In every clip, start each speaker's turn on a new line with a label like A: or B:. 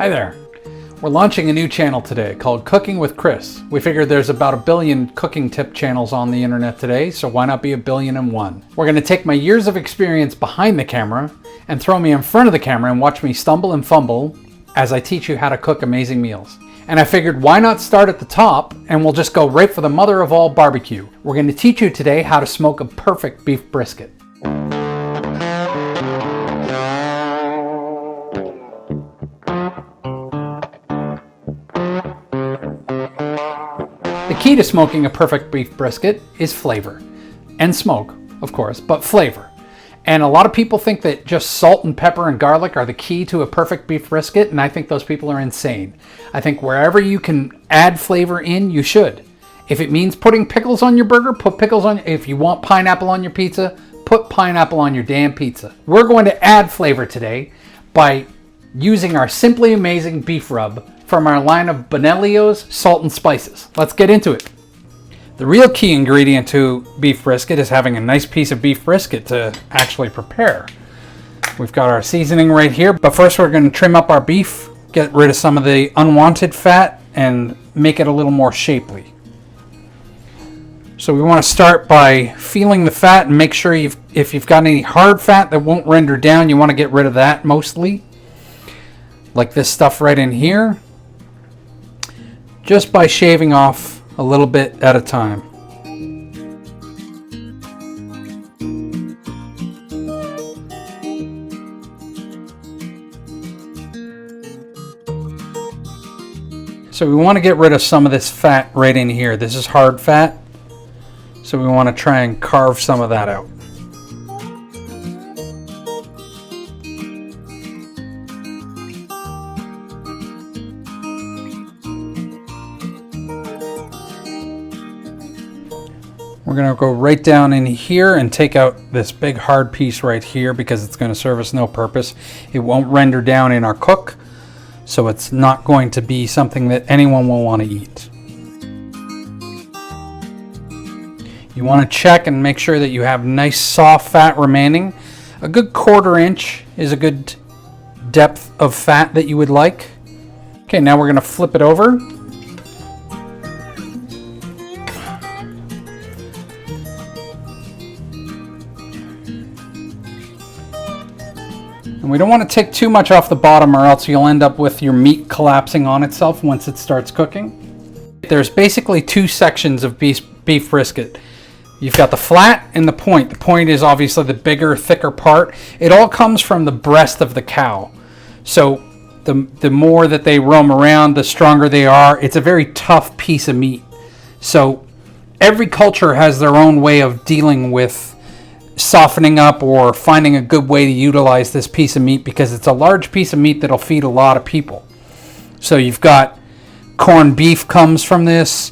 A: Hi there. We're launching a new channel today called Cooking with Chris. We figured there's about 1 billion cooking tip channels on the internet today, so why not be 1,000,000,001? We're going to take my years of experience behind the camera and throw me in front of the camera and watch me stumble and fumble as I teach you how to cook amazing meals. And I figured why not start at the top and we'll just go right for the mother of all barbecue. We're going to teach you today how to smoke a perfect beef brisket. The key to smoking a perfect beef brisket is flavor. And smoke, of course, but flavor. And a lot of people think that just salt and pepper and garlic are the key to a perfect beef brisket, and I think those people are insane. I think wherever you can add flavor in, you should. If it means putting pickles on your burger, put pickles on. If you want pineapple on your pizza, put pineapple on your damn pizza. We're going to add flavor today by using our Simply Amazing beef rub from our line of bonnellios salt and spices. Let's get into it. The real key ingredient to beef brisket is having a nice piece of beef brisket to actually prepare. We've got our seasoning right here, but first we're going to trim up our beef, get rid of some of the unwanted fat, and make it a little more shapely. So we want to start by feeling the fat and make sure if you've got any hard fat that won't render down, you want to get rid of that mostly. Like this stuff right in here. Just by shaving off a little bit at a time. So we want to get rid of some of this fat right in here. This is hard fat, so we want to try and carve some of that out. We're going to go right down in here and take out this big hard piece right here because it's going to serve us no purpose. It won't render down in our cook, so it's not going to be something that anyone will want to eat. You want to check and make sure that you have nice soft fat remaining. A good 1/4 inch is a good depth of fat that you would like. Okay, now we're going to flip it over. And we don't want to take too much off the bottom or else you'll end up with your meat collapsing on itself once it starts cooking. There's basically 2 sections of beef brisket. You've got the flat and the point. The point is obviously the bigger, thicker part. It all comes from the breast of the cow. So the more that they roam around, the stronger they are. It's a very tough piece of meat. So every culture has their own way of dealing with softening up or finding a good way to utilize this piece of meat because it's a large piece of meat that'll feed a lot of people. So you've got corned beef comes from this.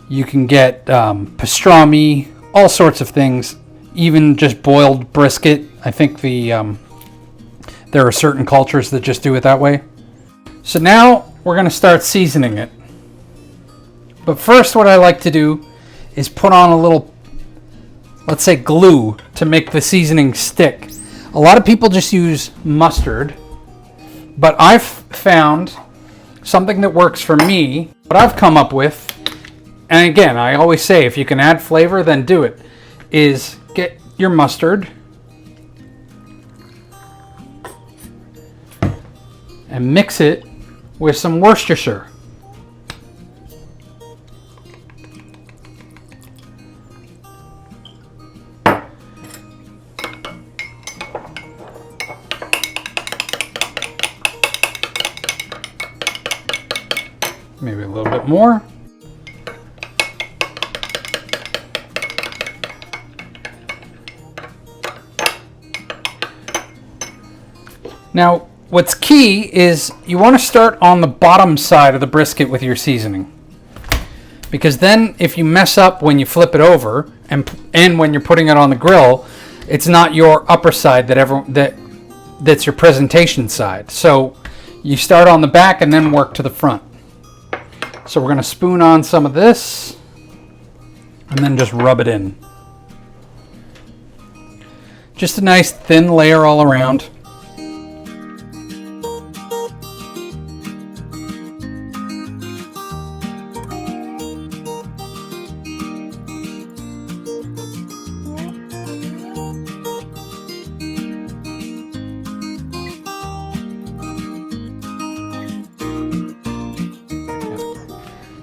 A: You can get pastrami, all sorts of things, even just boiled brisket. I think there are certain cultures that just do it that way. So now we're going to start seasoning it. But first what I like to do is put on a little, let's say, glue to make the seasoning stick. A lot of people just use mustard, but I've found something that works for me. What I've come up with, and again, I always say if you can add flavor, then do it, is get your mustard and mix it with some Worcestershire. Maybe a little bit more. Now, what's key is you want to start on the bottom side of the brisket with your seasoning. Because then if you mess up when you flip it over and when you're putting it on the grill, it's not your upper side that's your presentation side. So you start on the back and then work to the front. So we're going to spoon on some of this and then just rub it in. Just a nice thin layer all around.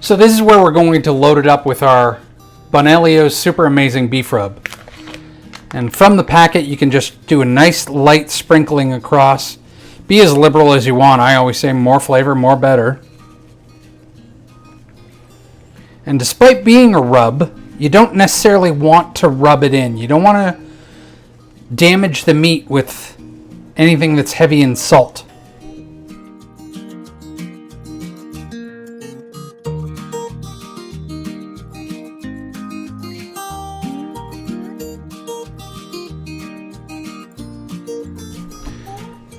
A: So this is where we're going to load it up with our Bonnellios Super Amazing Beef Rub. And from the packet, you can just do a nice light sprinkling across. Be as liberal as you want. I always say more flavor, more better. And despite being a rub, you don't necessarily want to rub it in. You don't want to damage the meat with anything that's heavy in salt.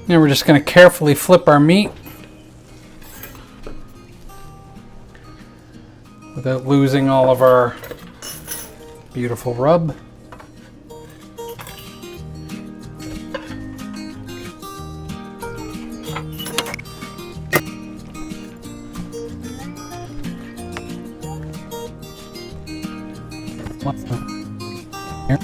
A: Then we're just going to carefully flip our meat without losing all of our beautiful rub. Here.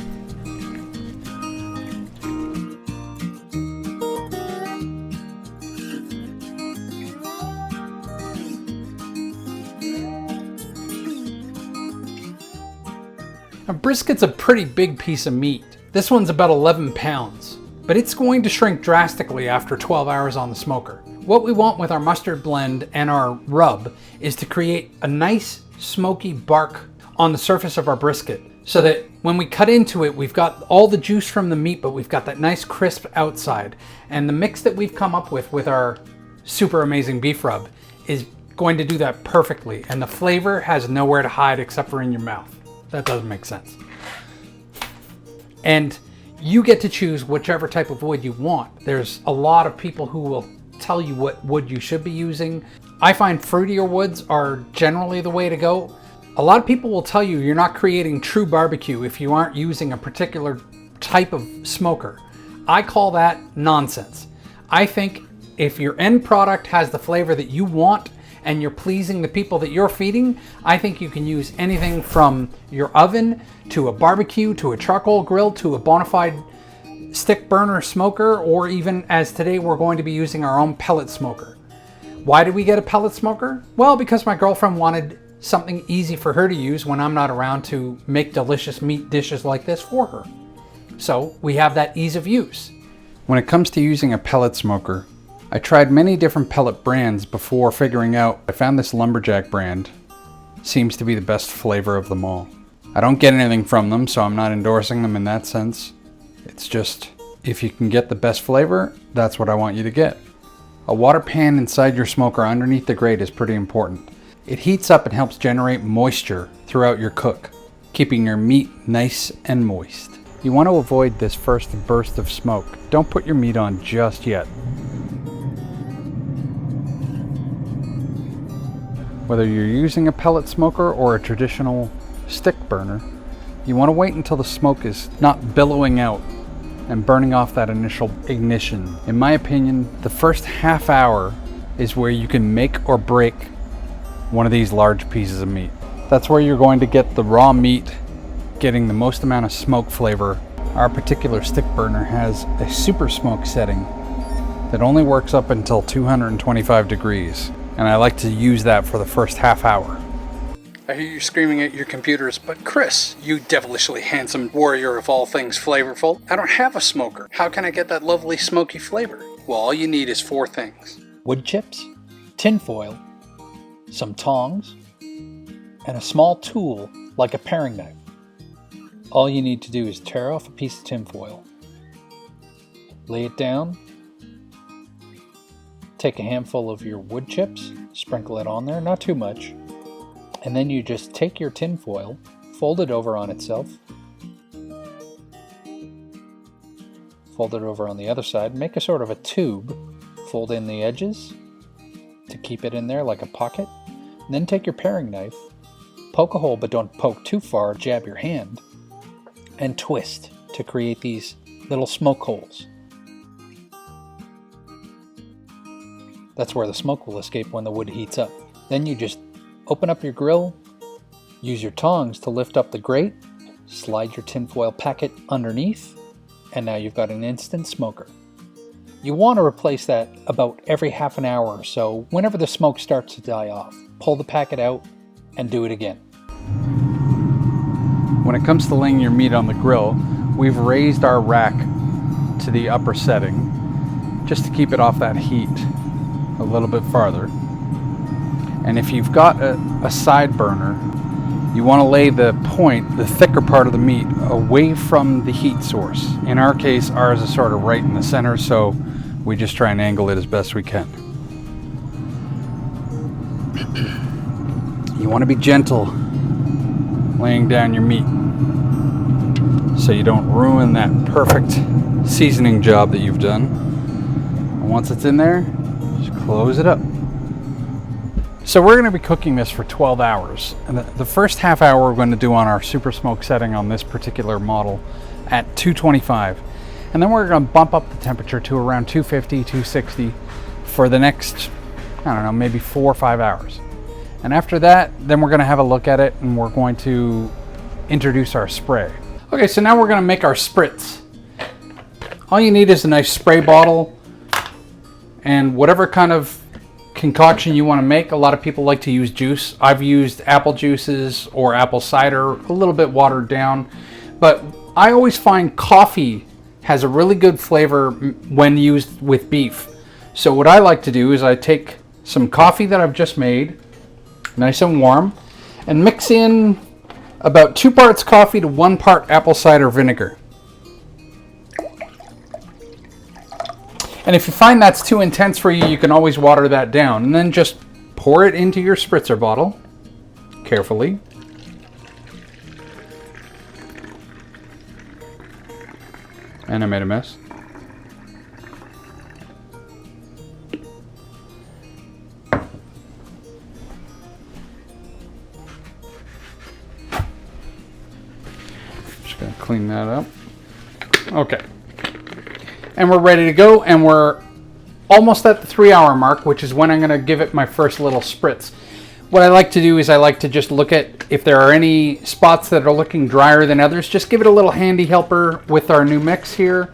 A: Now, brisket's a pretty big piece of meat. This one's about 11 pounds, but it's going to shrink drastically after 12 hours on the smoker. What we want with our mustard blend and our rub is to create a nice smoky bark on the surface of our brisket, so that when we cut into it, we've got all the juice from the meat, but we've got that nice crisp outside. And the mix that we've come up with our Super Amazing Beef Rub is going to do that perfectly. And the flavor has nowhere to hide except for in your mouth. That doesn't make sense. And you get to choose whichever type of wood you want. There's a lot of people who will tell you what wood you should be using. I find fruitier woods are generally the way to go. A lot of people will tell you you're not creating true barbecue if you aren't using a particular type of smoker. I call that nonsense. I think if your end product has the flavor that you want and you're pleasing the people that you're feeding, I think you can use anything from your oven to a barbecue to a charcoal grill to a bona fide stick burner smoker, or even as today we're going to be using our own pellet smoker. Why did we get a pellet smoker? Well, because my girlfriend wanted something easy for her to use when I'm not around to make delicious meat dishes like this for her. So we have that ease of use. When it comes to using a pellet smoker, I tried many different pellet brands before figuring out I found this Lumberjack brand seems to be the best flavor of them all. I don't get anything from them, so I'm not endorsing them in that sense. It's just, if you can get the best flavor, that's what I want you to get. A water pan inside your smoker underneath the grate is pretty important. It heats up and helps generate moisture throughout your cook, keeping your meat nice and moist. You want to avoid this first burst of smoke. Don't put your meat on just yet. Whether you're using a pellet smoker or a traditional stick burner, you want to wait until the smoke is not billowing out and burning off that initial ignition. In my opinion, the first half hour is where you can make or break one of these large pieces of meat. That's where you're going to get the raw meat getting the most amount of smoke flavor. Our particular stick burner has a super smoke setting that only works up until 225 degrees. And I like to use that for the first half hour. I hear you screaming at your computers, but Chris, you devilishly handsome warrior of all things flavorful, I don't have a smoker. How can I get that lovely smoky flavor? Well, all you need is 4 things.
B: Wood chips, tin foil, some tongs, and a small tool like a paring knife. All you need to do is tear off a piece of tin foil, lay it down, take a handful of your wood chips, sprinkle it on there, not too much, and then you just take your tin foil, fold it over on itself, fold it over on the other side, make a sort of a tube, fold in the edges to keep it in there like a pocket, and then take your paring knife, poke a hole but don't poke too far, jab your hand, and twist to create these little smoke holes. That's where the smoke will escape when the wood heats up. Then you just open up your grill, use your tongs to lift up the grate, slide your tinfoil packet underneath, and now you've got an instant smoker. You want to replace that about every half an hour or so whenever the smoke starts to die off. Pull the packet out, and do it again.
A: When it comes to laying your meat on the grill, we've raised our rack to the upper setting just to keep it off that heat a little bit farther. And if you've got a side burner, you want to lay the point, the thicker part of the meat, away from the heat source. In our case, ours is sort of right in the center, so we just try and angle it as best we can. You want to be gentle laying down your meat so you don't ruin that perfect seasoning job that you've done. And once it's in there, just close it up. So we're going to be cooking this for 12 hours. And the first half hour we're going to do on our super smoke setting on this particular model at 225. And then we're going to bump up the temperature to around 250, 260 for the next, I don't know, maybe 4 or 5 hours. And after that, then we're going to have a look at it and we're going to introduce our spray. Okay, so now we're going to make our spritz. All you need is a nice spray bottle and whatever kind of concoction you want to make. A lot of people like to use juice. I've used apple juices or apple cider, a little bit watered down, but I always find coffee has a really good flavor when used with beef. So what I like to do is I take some coffee that I've just made, nice and warm, and mix in about 2 parts coffee to 1 part apple cider vinegar. And if you find that's too intense for you, you can always water that down. And then just pour it into your spritzer bottle, carefully. And I made a mess. Just gonna clean that up. Okay. And we're ready to go, and we're almost at the 3 hour mark, which is when I'm going to give it my first little spritz. What I like to do is I like to just look at if there are any spots that are looking drier than others. Just give it a little handy helper with our new mix here,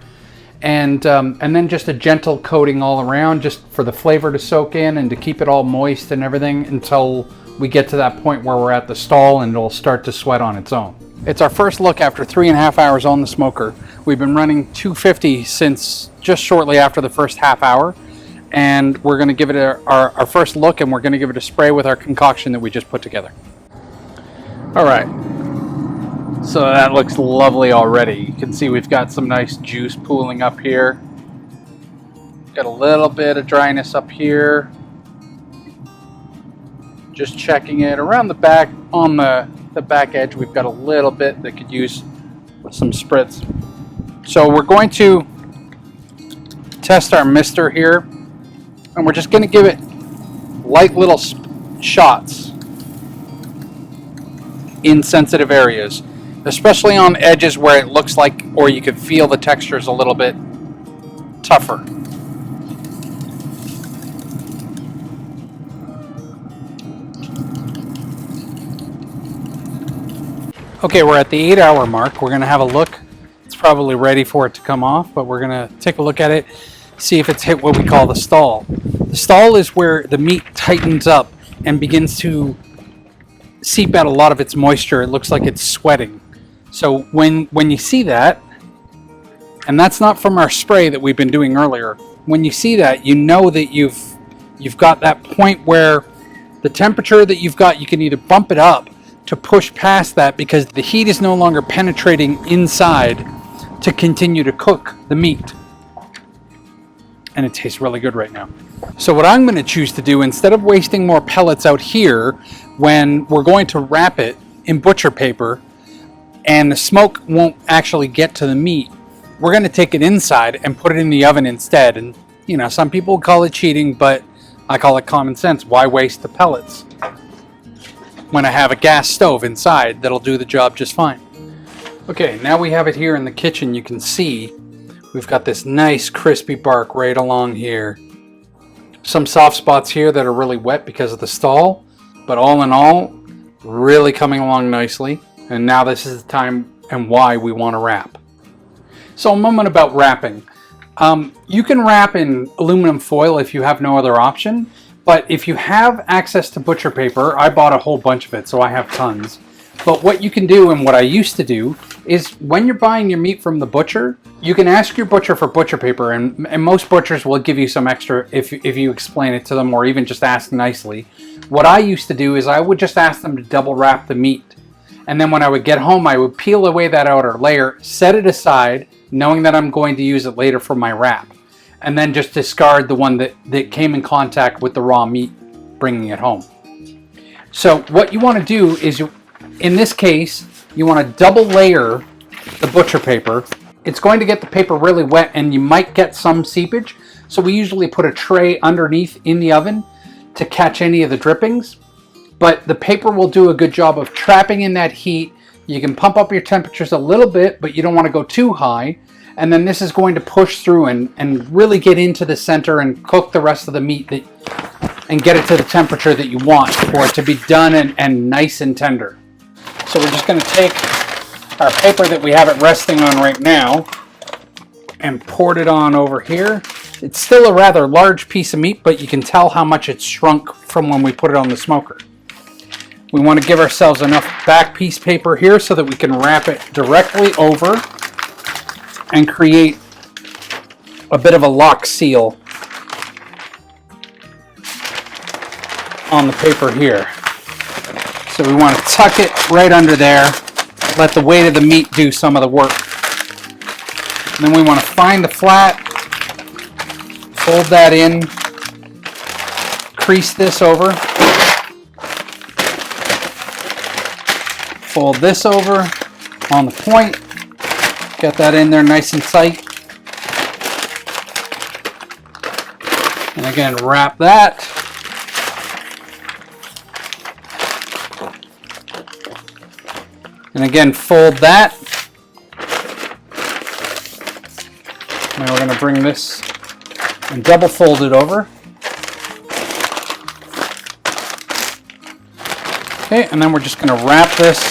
A: and then just a gentle coating all around, just for the flavor to soak in and to keep it all moist and everything until we get to that point where we're at the stall and it'll start to sweat on its own. It's our first look after 3.5 hours on the smoker. We've been running 250 since just shortly after the first half hour, and we're going to give it our first look, and we're going to give it a spray with our concoction that we just put together. All right, so that looks lovely already. You can see we've got some nice juice pooling up here. Got a little bit of dryness up here. Just checking it around the back on the back edge. We've got a little bit that could use some spritz. So we're going to test our mister here, and we're just going to give it light little shots in sensitive areas, especially on edges where it looks like, or you could feel the texture is a little bit tougher. Okay, we're at the 8 hour mark. We're going to have a look. It's probably ready for it to come off, but we're going to take a look at it, see if it's hit what we call the stall. The stall is where the meat tightens up and begins to seep out a lot of its moisture. It looks like it's sweating. So when you see that, and that's not from our spray that we've been doing earlier, when you see that, you know that you've got that point where the temperature that you've got, you can either bump it up to push past that because the heat is no longer penetrating inside to continue to cook the meat. And it tastes really good right now. So what I'm going to choose to do, instead of wasting more pellets out here when we're going to wrap it in butcher paper and the smoke won't actually get to the meat, we're going to take it inside and put it in the oven instead. And you know, some people call it cheating, but I call it common sense. Why waste the pellets when I have a gas stove inside that'll do the job just fine? Okay, now we have it here in the kitchen. You can see we've got this nice crispy bark right along here. Some soft spots here that are really wet because of the stall, but all in all, really coming along nicely. And now this is the time and why we want to wrap. So a moment about wrapping. You can wrap in aluminum foil if you have no other option, But if you have access to butcher paper, I bought a whole bunch of it, so I have tons. But what you can do, and what I used to do, is when you're buying your meat from the butcher, you can ask your butcher for butcher paper, and most butchers will give you some extra if you explain it to them, or even just ask nicely. What I used to do is I would just ask them to double wrap the meat. And then when I would get home, I would peel away that outer layer, set it aside, knowing that I'm going to use it later for my wrap. And then just discard the one that came in contact with the raw meat, bringing it home. So what you want to do is, in this case, you want to double layer the butcher paper. It's going to get the paper really wet and you might get some seepage. So we usually put a tray underneath in the oven to catch any of the drippings. But the paper will do a good job of trapping in that heat. You can pump up your temperatures a little bit, but you don't want to go too high. And then this is going to push through and really get into the center and cook the rest of the meat and get it to the temperature that you want for it to be done and nice and tender. So we're just going to take our paper that we have it resting on right now and pour it on over here. It's still a rather large piece of meat, but you can tell how much it's shrunk from when we put it on the smoker. We want to give ourselves enough back piece paper here so that we can wrap it directly over and create a bit of a lock seal on the paper here. So we want to tuck it right under there, let the weight of the meat do some of the work. And then we want to find the flat, fold that in, crease this over, fold this over on the point, get that in there nice and tight. And again, wrap that. And again, fold that. Now we're going to bring this and double fold it over. Okay, and then we're just going to wrap this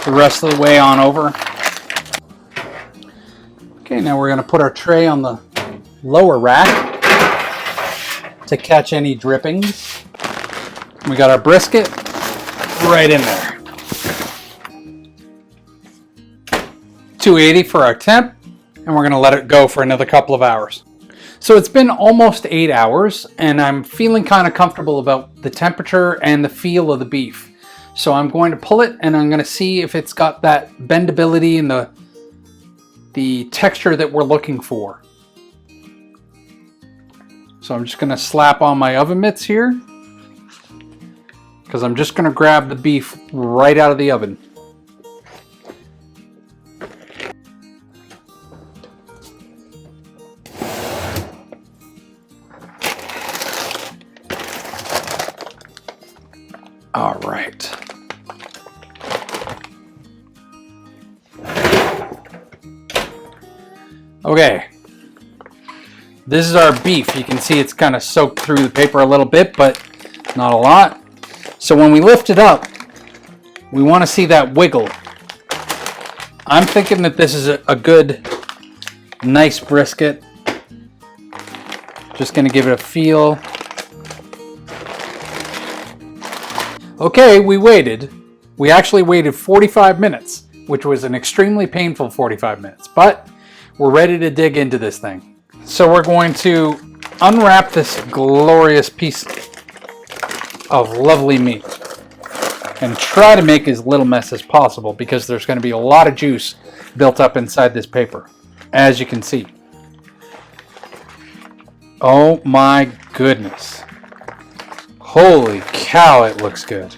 A: the rest of the way on over. Okay, now we're going to put our tray on the lower rack to catch any drippings. We got our brisket right in there. 280 for our temp, and we're going to let it go for another couple of hours. So it's been almost 8 hours, and I'm feeling kind of comfortable about the temperature and the feel of the beef. So I'm going to pull it, and I'm going to see if it's got that bendability and the texture that we're looking for. So I'm just going to slap on my oven mitts here, because I'm just going to grab the beef right out of the oven. All right. Okay. This is our beef. You can see it's kind of soaked through the paper a little bit, but not a lot. So when we lift it up, we want to see that wiggle. I'm thinking that this is a good, nice brisket. Just going to give it a feel. Okay, we waited. We actually waited 45 minutes, which was an extremely painful 45 minutes, but we're ready to dig into this thing. So we're going to unwrap this glorious piece of lovely meat and try to make as little mess as possible, because there's going to be a lot of juice built up inside this paper, as you can see. Oh my goodness. Holy cow, it looks good.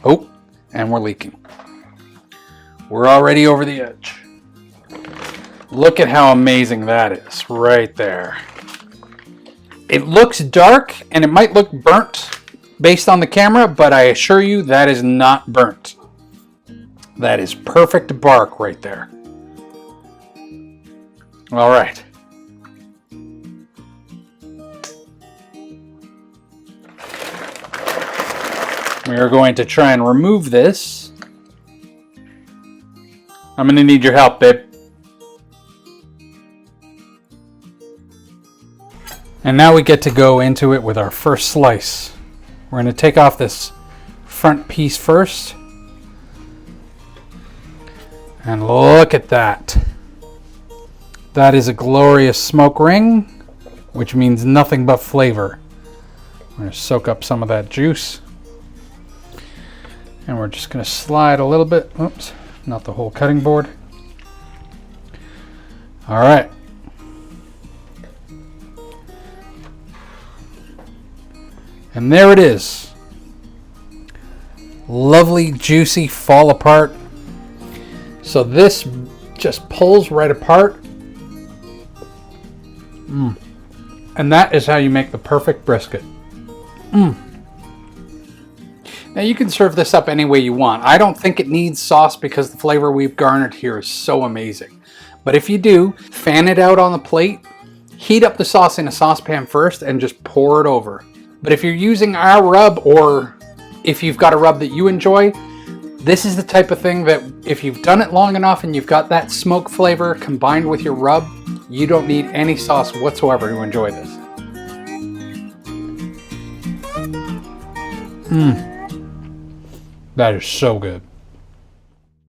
A: Oh, and we're leaking. We're already over the edge. Look at how amazing that is right there. It looks dark and it might look burnt based on the camera, but I assure you that is not burnt. That is perfect bark right there. All right. We are going to try and remove this. I'm going to need your help, babe. And now we get to go into it with our first slice. We're going to take off this front piece first. And look at that. That is a glorious smoke ring, which means nothing but flavor. I'm going to soak up some of that juice. And we're just going to slide a little bit. Oops, not the whole cutting board. All right. And there it is. Lovely, juicy, fall apart. So this just pulls right apart. And that is how you make the perfect brisket. Now you can serve this up any way you want. I don't think it needs sauce because the flavor we've garnered here is so amazing. But if you do, fan it out on the plate, heat up the sauce in a saucepan first, and just pour it over. But if you're using our rub, or if you've got a rub that you enjoy, this is the type of thing that if you've done it long enough and you've got that smoke flavor combined with your rub, you don't need any sauce whatsoever to enjoy this. That is so good.